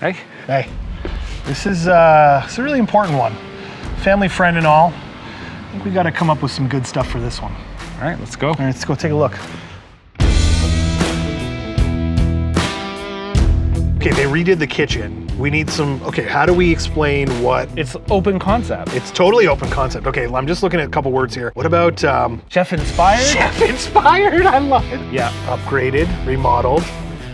Hey. Hey. This is a really important one. Family friend and all. I think we got to come up with some good stuff for this one. All right, let's go. All right, let's go take a look. Okay, they redid the kitchen. We need some, okay, how do we explain what? It's open concept. It's totally open concept. Okay, I'm just looking at a couple words here. What about? Chef inspired? Chef inspired, I love it. Yeah. Upgraded, remodeled.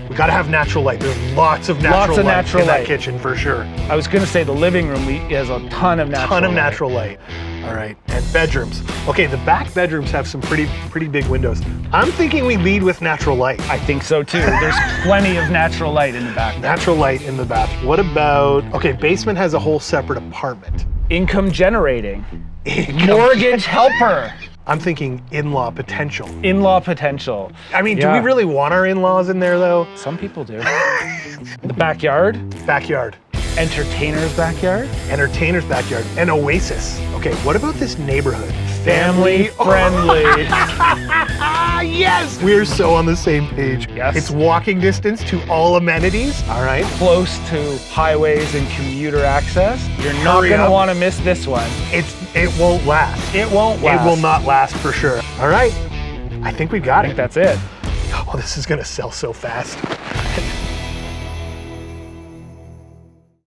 We gotta have natural light. There's lots of natural light in that kitchen for sure. I was gonna say the living room has a ton of natural light. All right, and bedrooms. Okay, the back bedrooms have some pretty big windows. I'm thinking we lead with natural light. I think so too. There's plenty of natural light in the back. Natural light in the bath. What about, okay, basement has a whole separate apartment. Income generating. Mortgage helper. I'm thinking in-law potential. In-law potential. I mean, do we really want our in-laws in there though? Some people do. The backyard. Backyard. Entertainer's backyard. Entertainer's backyard. An oasis. Okay, what about this neighborhood? Family friendly. Yes! We're so on the same page. Yes. It's walking distance to all amenities. All right. Close to highways and commuter access. You're not Hurry gonna up. want to miss this one. It won't last. It won't last. It will not last for sure. All right. I think we got I it. think that's it. Oh, this is gonna sell so fast.